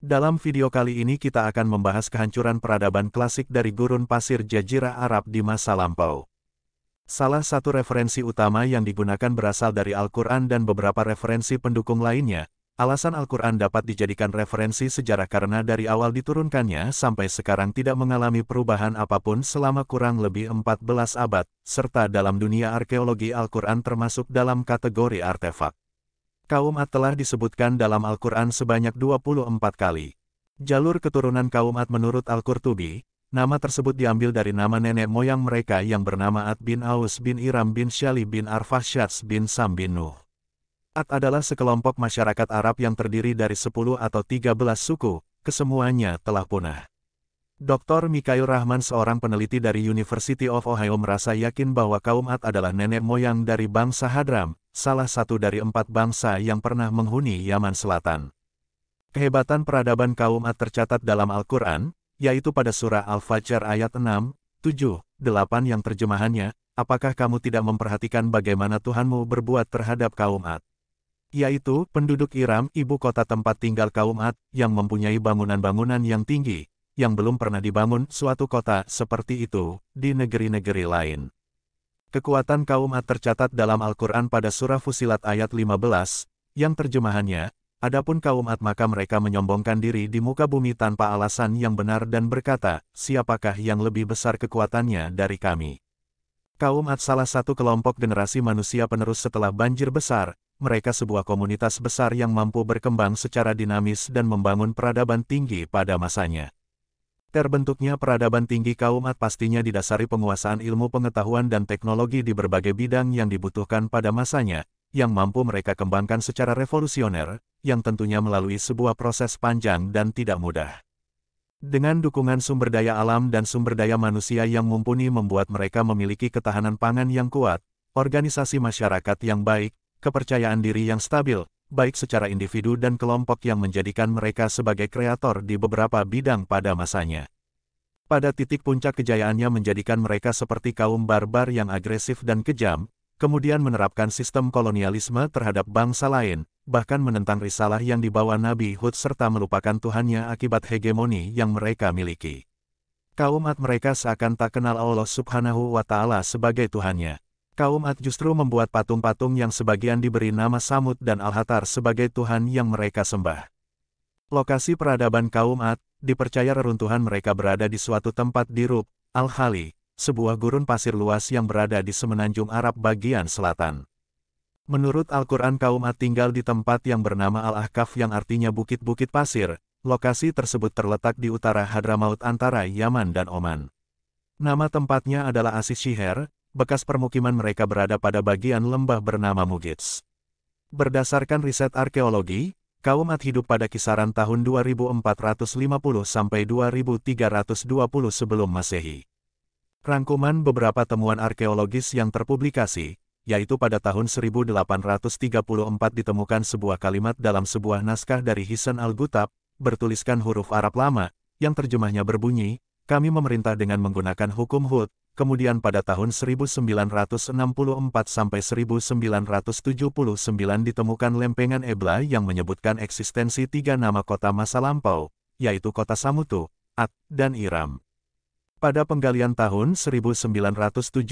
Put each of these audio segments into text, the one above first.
Dalam video kali ini kita akan membahas kehancuran peradaban klasik dari gurun pasir Jazirah Arab di masa lampau. Salah satu referensi utama yang digunakan berasal dari Al-Quran dan beberapa referensi pendukung lainnya. Alasan Al-Quran dapat dijadikan referensi sejarah karena dari awal diturunkannya sampai sekarang tidak mengalami perubahan apapun selama kurang lebih 14 abad, serta dalam dunia arkeologi Al-Quran termasuk dalam kategori artefak. Kaum Ad telah disebutkan dalam Al-Quran sebanyak 24 kali. Jalur keturunan kaum Ad menurut Al-Qurtubi, nama tersebut diambil dari nama nenek moyang mereka yang bernama Ad bin Aus bin Iram bin Syali bin Arfakshad bin Sam bin Nuh. Ad adalah sekelompok masyarakat Arab yang terdiri dari 10 atau 13 suku, kesemuanya telah punah. Dr. Mikhail Rahman, seorang peneliti dari University of Ohio, merasa yakin bahwa kaum Ad adalah nenek moyang dari bangsa Hadram, salah satu dari 4 bangsa yang pernah menghuni Yaman Selatan. Kehebatan peradaban kaum Ad tercatat dalam Al-Quran, yaitu pada surah Al-Fajr ayat 6, 7, 8 yang terjemahannya, apakah kamu tidak memperhatikan bagaimana Tuhanmu berbuat terhadap kaum Ad? Yaitu, penduduk Iram, ibu kota tempat tinggal kaum Ad, yang mempunyai bangunan-bangunan yang tinggi, yang belum pernah dibangun suatu kota seperti itu di negeri-negeri lain. Kekuatan kaum Ad tercatat dalam Al-Quran pada surah Fusilat ayat 15, yang terjemahannya, adapun kaum Ad maka mereka menyombongkan diri di muka bumi tanpa alasan yang benar dan berkata, siapakah yang lebih besar kekuatannya dari kami? Kaum Ad salah satu kelompok generasi manusia penerus setelah banjir besar. Mereka sebuah komunitas besar yang mampu berkembang secara dinamis dan membangun peradaban tinggi pada masanya. Terbentuknya peradaban tinggi kaum Ad pastinya didasari penguasaan ilmu pengetahuan dan teknologi di berbagai bidang yang dibutuhkan pada masanya, yang mampu mereka kembangkan secara revolusioner, yang tentunya melalui sebuah proses panjang dan tidak mudah. Dengan dukungan sumber daya alam dan sumber daya manusia yang mumpuni membuat mereka memiliki ketahanan pangan yang kuat, organisasi masyarakat yang baik, kepercayaan diri yang stabil, baik secara individu dan kelompok yang menjadikan mereka sebagai kreator di beberapa bidang pada masanya. Pada titik puncak kejayaannya menjadikan mereka seperti kaum barbar yang agresif dan kejam, kemudian menerapkan sistem kolonialisme terhadap bangsa lain, bahkan menentang risalah yang dibawa Nabi Hud serta melupakan Tuhannya akibat hegemoni yang mereka miliki. Kaum Ad mereka seakan tak kenal Allah Subhanahu wa Ta'ala sebagai Tuhannya. Kaum Ad justru membuat patung-patung yang sebagian diberi nama Samud dan Al-Hatar sebagai Tuhan yang mereka sembah. Lokasi peradaban kaum Ad, dipercaya reruntuhan mereka berada di suatu tempat di Rub, Al-Khali, sebuah gurun pasir luas yang berada di semenanjung Arab bagian selatan. Menurut Al-Quran kaum Ad tinggal di tempat yang bernama Al-Ahqaf yang artinya bukit-bukit pasir. Lokasi tersebut terletak di utara Hadramaut antara Yaman dan Oman. Nama tempatnya adalah Asis Shiher. Bekas permukiman mereka berada pada bagian lembah bernama Mughits. Berdasarkan riset arkeologi, kaum Ad hidup pada kisaran tahun 2450 sampai 2320 sebelum Masehi. Rangkuman beberapa temuan arkeologis yang terpublikasi, yaitu pada tahun 1834 ditemukan sebuah kalimat dalam sebuah naskah dari Hisan al-Gutab, bertuliskan huruf Arab lama, yang terjemahnya berbunyi, kami memerintah dengan menggunakan hukum Hud. Kemudian pada tahun 1964 sampai 1979 ditemukan lempengan Ebla yang menyebutkan eksistensi 3 nama kota masa lampau, yaitu kota Samutu, Ad, dan Iram. Pada penggalian tahun 1975,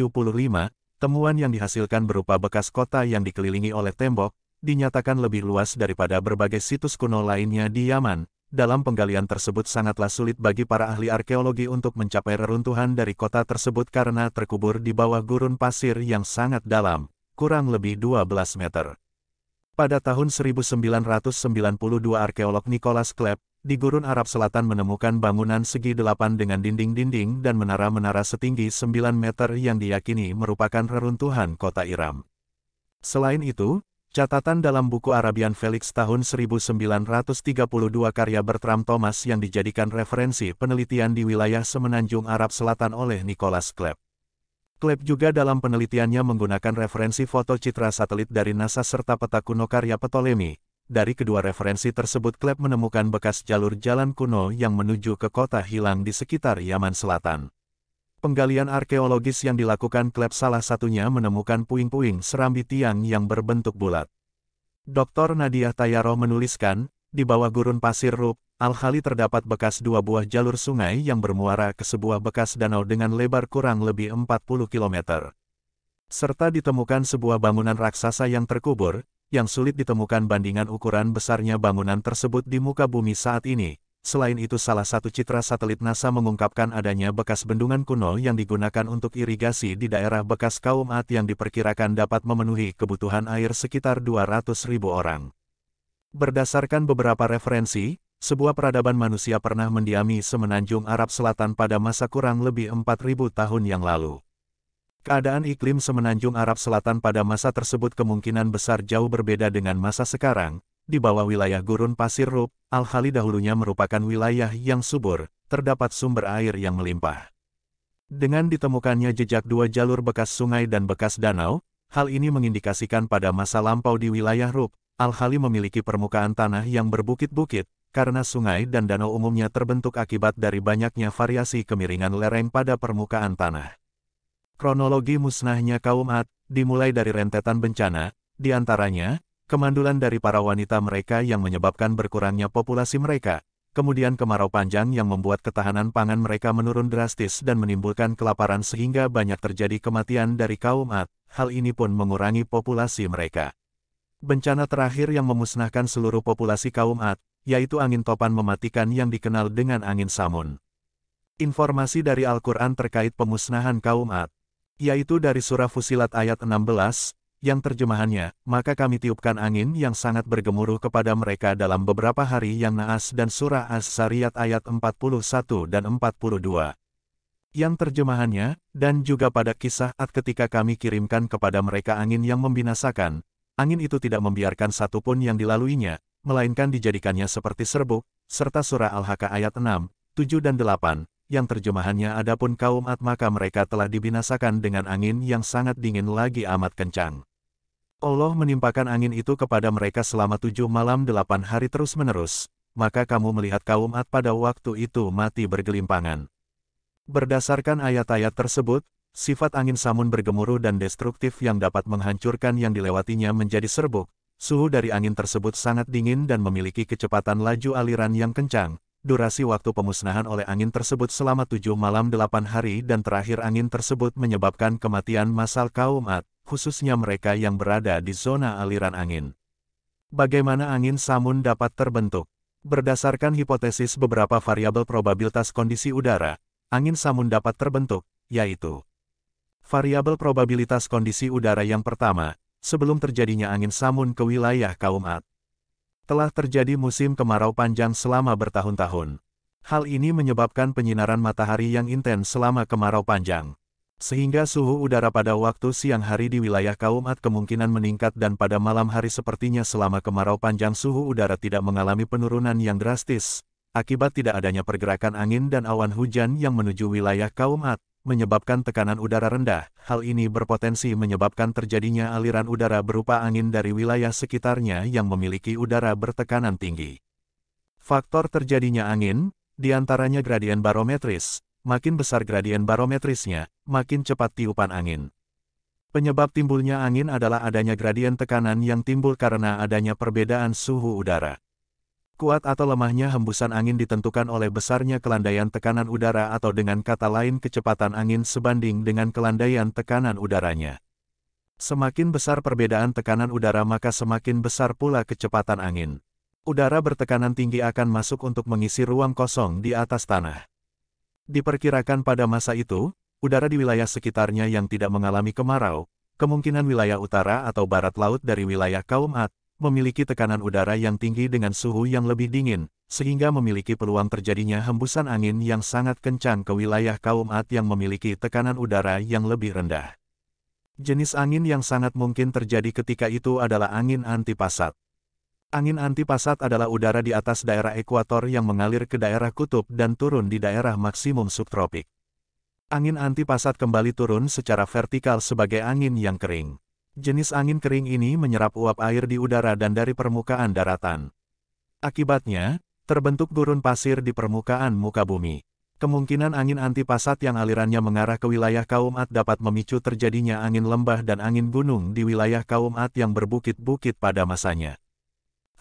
temuan yang dihasilkan berupa bekas kota yang dikelilingi oleh tembok, dinyatakan lebih luas daripada berbagai situs kuno lainnya di Yaman. Dalam penggalian tersebut sangatlah sulit bagi para ahli arkeologi untuk mencapai reruntuhan dari kota tersebut karena terkubur di bawah gurun pasir yang sangat dalam, kurang lebih 12 meter. Pada tahun 1992 arkeolog Nicholas Klepp, di gurun Arab Selatan menemukan bangunan segi 8 dengan dinding-dinding dan menara-menara setinggi 9 meter yang diyakini merupakan reruntuhan kota Iram. Selain itu, catatan dalam buku Arabian Felix tahun 1932 karya Bertram Thomas yang dijadikan referensi penelitian di wilayah semenanjung Arab Selatan oleh Nicholas Klepp. Klepp juga dalam penelitiannya menggunakan referensi foto citra satelit dari NASA serta peta kuno karya Ptolemy. Dari kedua referensi tersebut Klepp menemukan bekas jalur jalan kuno yang menuju ke kota hilang di sekitar Yaman Selatan. Penggalian arkeologis yang dilakukan Klepp salah satunya menemukan puing-puing serambi tiang yang berbentuk bulat. Dr. Nadia Tayaroh menuliskan, di bawah gurun pasir Rub, Al-Khali terdapat bekas dua buah jalur sungai yang bermuara ke sebuah bekas danau dengan lebar kurang lebih 40 km. Serta ditemukan sebuah bangunan raksasa yang terkubur, yang sulit ditemukan bandingan ukuran besarnya bangunan tersebut di muka bumi saat ini. Selain itu salah satu citra satelit NASA mengungkapkan adanya bekas bendungan kuno yang digunakan untuk irigasi di daerah bekas kaum Ad yang diperkirakan dapat memenuhi kebutuhan air sekitar 200.000 orang. Berdasarkan beberapa referensi, sebuah peradaban manusia pernah mendiami semenanjung Arab Selatan pada masa kurang lebih 4.000 tahun yang lalu. Keadaan iklim semenanjung Arab Selatan pada masa tersebut kemungkinan besar jauh berbeda dengan masa sekarang. Di bawah wilayah gurun pasir Rub, Al-Khali dahulunya merupakan wilayah yang subur, terdapat sumber air yang melimpah. Dengan ditemukannya jejak dua jalur bekas sungai dan bekas danau, hal ini mengindikasikan pada masa lampau di wilayah Rub, Al-Khali memiliki permukaan tanah yang berbukit-bukit, karena sungai dan danau umumnya terbentuk akibat dari banyaknya variasi kemiringan lereng pada permukaan tanah. Kronologi musnahnya kaum Ad dimulai dari rentetan bencana, di antaranya, kemandulan dari para wanita mereka yang menyebabkan berkurangnya populasi mereka, kemudian kemarau panjang yang membuat ketahanan pangan mereka menurun drastis dan menimbulkan kelaparan sehingga banyak terjadi kematian dari kaum Ad, hal ini pun mengurangi populasi mereka. Bencana terakhir yang memusnahkan seluruh populasi kaum Ad, yaitu angin topan mematikan yang dikenal dengan angin samun. Informasi dari Al-Quran terkait pemusnahan kaum Ad, yaitu dari surah Fusilat ayat 16, yang terjemahannya, maka kami tiupkan angin yang sangat bergemuruh kepada mereka dalam beberapa hari yang naas dan surah As-Sariyat ayat 41 dan 42. Yang terjemahannya, dan juga pada kisah Ad ketika kami kirimkan kepada mereka angin yang membinasakan, angin itu tidak membiarkan satupun yang dilaluinya, melainkan dijadikannya seperti serbuk, serta surah Al-Haqqah ayat 6, 7 dan 8, yang terjemahannya adapun kaum Ad maka mereka telah dibinasakan dengan angin yang sangat dingin lagi amat kencang. Allah menimpakan angin itu kepada mereka selama 7 malam 8 hari terus-menerus, maka kamu melihat kaum Ad pada waktu itu mati bergelimpangan. Berdasarkan ayat-ayat tersebut, sifat angin samun bergemuruh dan destruktif yang dapat menghancurkan yang dilewatinya menjadi serbuk. Suhu dari angin tersebut sangat dingin dan memiliki kecepatan laju aliran yang kencang. Durasi waktu pemusnahan oleh angin tersebut selama 7 malam 8 hari dan terakhir angin tersebut menyebabkan kematian massal kaum Ad, khususnya mereka yang berada di zona aliran angin. Bagaimana angin samun dapat terbentuk? Berdasarkan hipotesis beberapa variabel probabilitas kondisi udara, angin samun dapat terbentuk, yaitu variabel probabilitas kondisi udara yang pertama, sebelum terjadinya angin samun ke wilayah kaum Ad. Telah terjadi musim kemarau panjang selama bertahun-tahun. Hal ini menyebabkan penyinaran matahari yang intens selama kemarau panjang. Sehingga suhu udara pada waktu siang hari di wilayah kaum Ad kemungkinan meningkat dan pada malam hari sepertinya selama kemarau panjang suhu udara tidak mengalami penurunan yang drastis. Akibat tidak adanya pergerakan angin dan awan hujan yang menuju wilayah kaum Ad, menyebabkan tekanan udara rendah. Hal ini berpotensi menyebabkan terjadinya aliran udara berupa angin dari wilayah sekitarnya yang memiliki udara bertekanan tinggi. Faktor terjadinya angin, diantaranya gradien barometris. Makin besar gradien barometrisnya, makin cepat tiupan angin. Penyebab timbulnya angin adalah adanya gradien tekanan yang timbul karena adanya perbedaan suhu udara. Kuat atau lemahnya hembusan angin ditentukan oleh besarnya kelandaian tekanan udara atau dengan kata lain kecepatan angin sebanding dengan kelandaian tekanan udaranya. Semakin besar perbedaan tekanan udara maka semakin besar pula kecepatan angin. Udara bertekanan tinggi akan masuk untuk mengisi ruang kosong di atas tanah. Diperkirakan pada masa itu, udara di wilayah sekitarnya yang tidak mengalami kemarau, kemungkinan wilayah utara atau barat laut dari wilayah kaum Ad, memiliki tekanan udara yang tinggi dengan suhu yang lebih dingin, sehingga memiliki peluang terjadinya hembusan angin yang sangat kencang ke wilayah kaum Ad yang memiliki tekanan udara yang lebih rendah. Jenis angin yang sangat mungkin terjadi ketika itu adalah angin antipasat. Angin antipasat adalah udara di atas daerah ekuator yang mengalir ke daerah kutub dan turun di daerah maksimum subtropik. Angin antipasat kembali turun secara vertikal sebagai angin yang kering. Jenis angin kering ini menyerap uap air di udara dan dari permukaan daratan. Akibatnya, terbentuk gurun pasir di permukaan muka bumi. Kemungkinan angin antipasat yang alirannya mengarah ke wilayah kaum Ad dapat memicu terjadinya angin lembah dan angin gunung di wilayah kaum Ad yang berbukit-bukit pada masanya.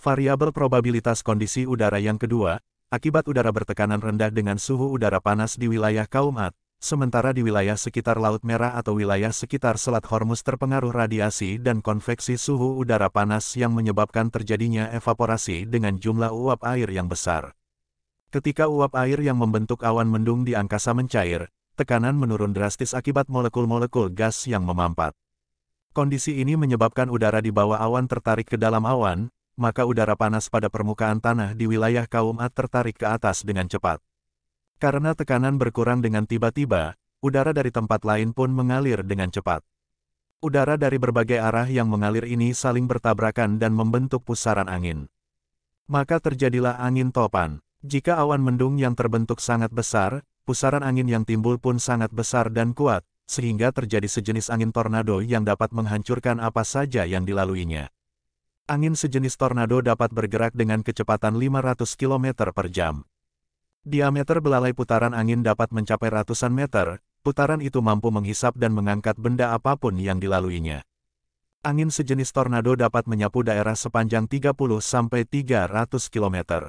Variabel probabilitas kondisi udara yang kedua, akibat udara bertekanan rendah dengan suhu udara panas di wilayah kaum Ad, sementara di wilayah sekitar Laut Merah atau wilayah sekitar Selat Hormuz terpengaruh radiasi dan konveksi suhu udara panas yang menyebabkan terjadinya evaporasi dengan jumlah uap air yang besar. Ketika uap air yang membentuk awan mendung di angkasa mencair, tekanan menurun drastis akibat molekul-molekul gas yang memampat. Kondisi ini menyebabkan udara di bawah awan tertarik ke dalam awan, maka udara panas pada permukaan tanah di wilayah kaum Ad tertarik ke atas dengan cepat. Karena tekanan berkurang dengan tiba-tiba, udara dari tempat lain pun mengalir dengan cepat. Udara dari berbagai arah yang mengalir ini saling bertabrakan dan membentuk pusaran angin. Maka terjadilah angin topan. Jika awan mendung yang terbentuk sangat besar, pusaran angin yang timbul pun sangat besar dan kuat, sehingga terjadi sejenis angin tornado yang dapat menghancurkan apa saja yang dilaluinya. Angin sejenis tornado dapat bergerak dengan kecepatan 500 km per jam. Diameter belalai putaran angin dapat mencapai ratusan meter, putaran itu mampu menghisap dan mengangkat benda apapun yang dilaluinya. Angin sejenis tornado dapat menyapu daerah sepanjang 30-300 km.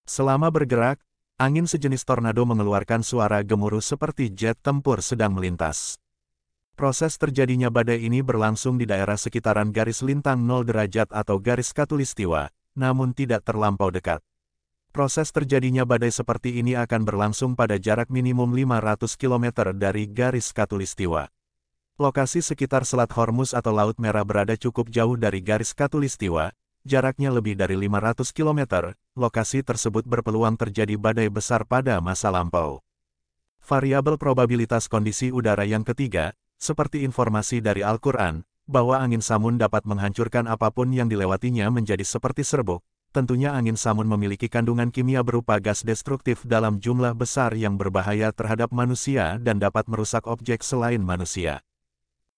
Selama bergerak, angin sejenis tornado mengeluarkan suara gemuruh seperti jet tempur sedang melintas. Proses terjadinya badai ini berlangsung di daerah sekitaran garis lintang 0 derajat atau garis khatulistiwa, namun tidak terlampau dekat. Proses terjadinya badai seperti ini akan berlangsung pada jarak minimum 500 km dari garis khatulistiwa. Lokasi sekitar Selat Hormuz atau Laut Merah berada cukup jauh dari garis khatulistiwa, jaraknya lebih dari 500 km, lokasi tersebut berpeluang terjadi badai besar pada masa lampau. Variabel probabilitas kondisi udara yang ketiga, seperti informasi dari Al-Quran, bahwa angin samun dapat menghancurkan apapun yang dilewatinya menjadi seperti serbuk. Tentunya angin samun memiliki kandungan kimia berupa gas destruktif dalam jumlah besar yang berbahaya terhadap manusia dan dapat merusak objek selain manusia.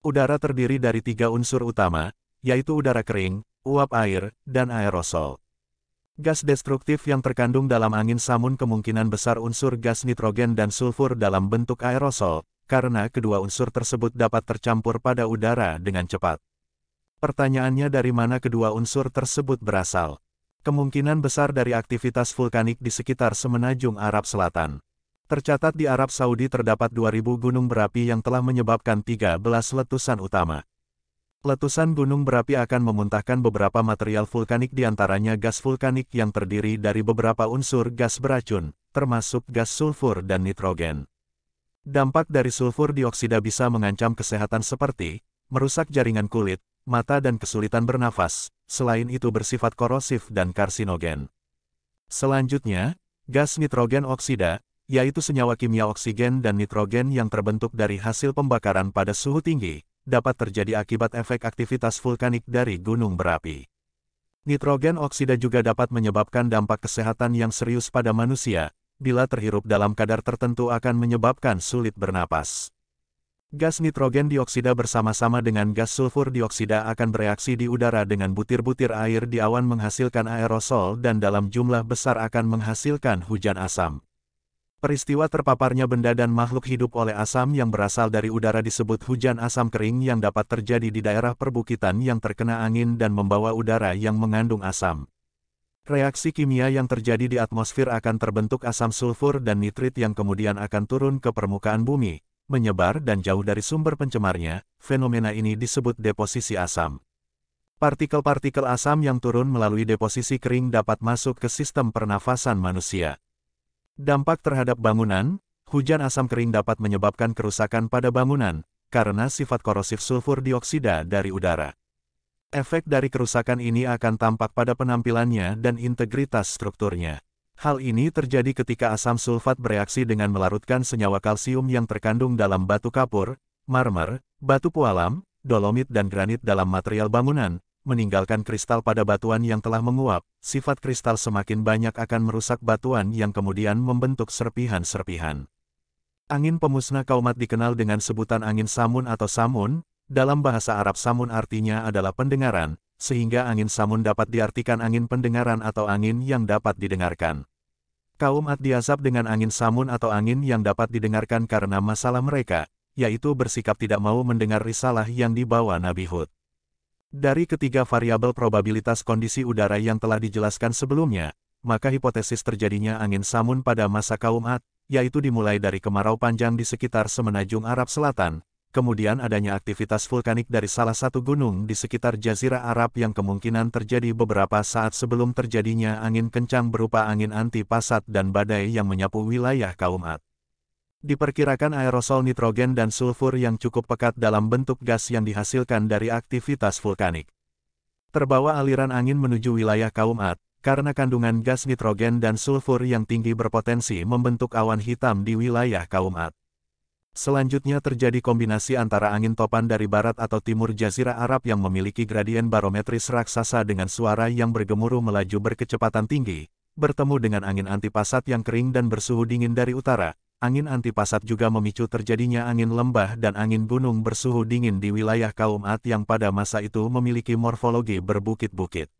Udara terdiri dari 3 unsur utama, yaitu udara kering, uap air, dan aerosol. Gas destruktif yang terkandung dalam angin samun kemungkinan besar unsur gas nitrogen dan sulfur dalam bentuk aerosol, karena kedua unsur tersebut dapat tercampur pada udara dengan cepat. Pertanyaannya, dari mana kedua unsur tersebut berasal? Kemungkinan besar dari aktivitas vulkanik di sekitar semenanjung Arab Selatan. Tercatat di Arab Saudi terdapat 2000 gunung berapi yang telah menyebabkan 13 letusan utama. Letusan gunung berapi akan memuntahkan beberapa material vulkanik, diantaranya gas vulkanik yang terdiri dari beberapa unsur gas beracun, termasuk gas sulfur dan nitrogen. Dampak dari sulfur dioksida bisa mengancam kesehatan seperti merusak jaringan kulit, mata dan kesulitan bernafas, selain itu bersifat korosif dan karsinogen. Selanjutnya, gas nitrogen oksida, yaitu senyawa kimia oksigen dan nitrogen yang terbentuk dari hasil pembakaran pada suhu tinggi, dapat terjadi akibat efek aktivitas vulkanik dari gunung berapi. Nitrogen oksida juga dapat menyebabkan dampak kesehatan yang serius pada manusia, bila terhirup dalam kadar tertentu akan menyebabkan sulit bernapas. Gas nitrogen dioksida bersama-sama dengan gas sulfur dioksida akan bereaksi di udara dengan butir-butir air di awan menghasilkan aerosol dan dalam jumlah besar akan menghasilkan hujan asam. Peristiwa terpaparnya benda dan makhluk hidup oleh asam yang berasal dari udara disebut hujan asam kering yang dapat terjadi di daerah perbukitan yang terkena angin dan membawa udara yang mengandung asam. Reaksi kimia yang terjadi di atmosfer akan terbentuk asam sulfur dan nitrit yang kemudian akan turun ke permukaan bumi, menyebar dan jauh dari sumber pencemarnya. Fenomena ini disebut deposisi asam. Partikel-partikel asam yang turun melalui deposisi kering dapat masuk ke sistem pernafasan manusia. Dampak terhadap bangunan, hujan asam kering dapat menyebabkan kerusakan pada bangunan, karena sifat korosif sulfur dioksida dari udara. Efek dari kerusakan ini akan tampak pada penampilannya dan integritas strukturnya. Hal ini terjadi ketika asam sulfat bereaksi dengan melarutkan senyawa kalsium yang terkandung dalam batu kapur, marmer, batu pualam, dolomit dan granit dalam material bangunan, meninggalkan kristal pada batuan yang telah menguap. Sifat kristal semakin banyak akan merusak batuan yang kemudian membentuk serpihan-serpihan. Angin pemusnah kaum Ad dikenal dengan sebutan angin samun atau samun. Dalam bahasa Arab samun artinya adalah pendengaran, sehingga angin samun dapat diartikan angin pendengaran atau angin yang dapat didengarkan. Kaum Ad diazab dengan angin samun atau angin yang dapat didengarkan karena masalah mereka, yaitu bersikap tidak mau mendengar risalah yang dibawa Nabi Hud. Dari ketiga variabel probabilitas kondisi udara yang telah dijelaskan sebelumnya, maka hipotesis terjadinya angin samun pada masa kaum Ad, yaitu dimulai dari kemarau panjang di sekitar semenanjung Arab Selatan, kemudian adanya aktivitas vulkanik dari salah satu gunung di sekitar Jazirah Arab yang kemungkinan terjadi beberapa saat sebelum terjadinya angin kencang berupa angin anti-pasat dan badai yang menyapu wilayah kaum Ad. Diperkirakan aerosol nitrogen dan sulfur yang cukup pekat dalam bentuk gas yang dihasilkan dari aktivitas vulkanik terbawa aliran angin menuju wilayah kaum Ad, karena kandungan gas nitrogen dan sulfur yang tinggi berpotensi membentuk awan hitam di wilayah kaum Ad. Selanjutnya terjadi kombinasi antara angin topan dari barat atau timur Jazirah Arab yang memiliki gradien barometris raksasa dengan suara yang bergemuruh melaju berkecepatan tinggi, bertemu dengan angin antipasat yang kering dan bersuhu dingin dari utara. Angin antipasat juga memicu terjadinya angin lembah dan angin gunung bersuhu dingin di wilayah kaum Ad yang pada masa itu memiliki morfologi berbukit-bukit.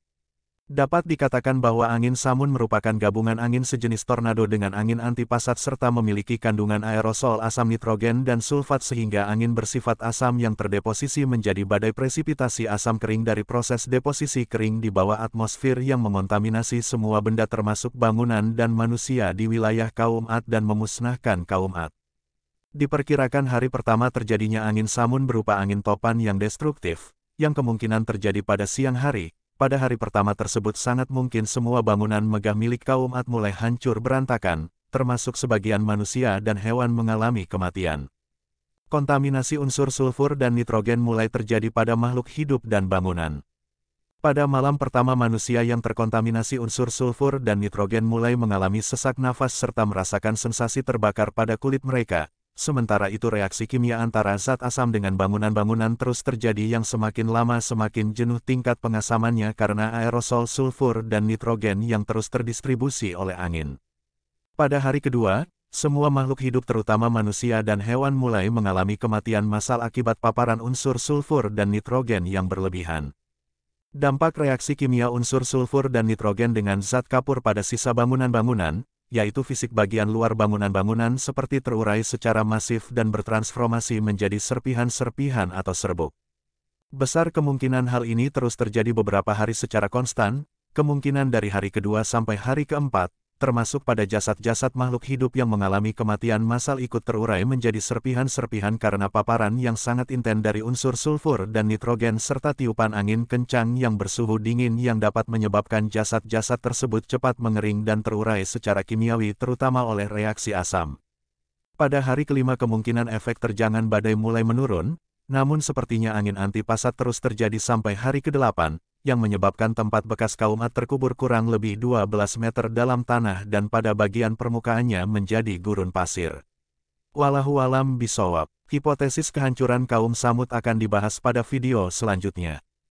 Dapat dikatakan bahwa angin samun merupakan gabungan angin sejenis tornado dengan angin antipasat serta memiliki kandungan aerosol asam nitrogen dan sulfat sehingga angin bersifat asam yang terdeposisi menjadi badai presipitasi asam kering dari proses deposisi kering di bawah atmosfer yang mengontaminasi semua benda termasuk bangunan dan manusia di wilayah kaum Ad dan memusnahkan kaum Ad. Diperkirakan hari pertama terjadinya angin samun berupa angin topan yang destruktif, yang kemungkinan terjadi pada siang hari. Pada hari pertama tersebut sangat mungkin semua bangunan megah milik kaum Ad mulai hancur berantakan, termasuk sebagian manusia dan hewan mengalami kematian. Kontaminasi unsur sulfur dan nitrogen mulai terjadi pada makhluk hidup dan bangunan. Pada malam pertama manusia yang terkontaminasi unsur sulfur dan nitrogen mulai mengalami sesak nafas serta merasakan sensasi terbakar pada kulit mereka. Sementara itu reaksi kimia antara zat asam dengan bangunan-bangunan terus terjadi yang semakin lama semakin jenuh tingkat pengasamannya karena aerosol sulfur dan nitrogen yang terus terdistribusi oleh angin. Pada hari kedua, semua makhluk hidup terutama manusia dan hewan mulai mengalami kematian massal akibat paparan unsur sulfur dan nitrogen yang berlebihan. Dampak reaksi kimia unsur sulfur dan nitrogen dengan zat kapur pada sisa bangunan-bangunan, yaitu fisik bagian luar bangunan-bangunan seperti terurai secara masif dan bertransformasi menjadi serpihan-serpihan atau serbuk. Besar kemungkinan hal ini terus terjadi beberapa hari secara konstan, kemungkinan dari hari kedua sampai hari keempat, termasuk pada jasad-jasad makhluk hidup yang mengalami kematian massal ikut terurai menjadi serpihan-serpihan karena paparan yang sangat intens dari unsur sulfur dan nitrogen serta tiupan angin kencang yang bersuhu dingin yang dapat menyebabkan jasad-jasad tersebut cepat mengering dan terurai secara kimiawi terutama oleh reaksi asam. Pada hari kelima kemungkinan efek terjangan badai mulai menurun, namun sepertinya angin antipasat terus terjadi sampai hari ke-8, yang menyebabkan tempat bekas kaum Ad terkubur kurang lebih 12 meter dalam tanah dan pada bagian permukaannya menjadi gurun pasir. Wallahu a'lam bishawab. Hipotesis kehancuran kaum Samud akan dibahas pada video selanjutnya.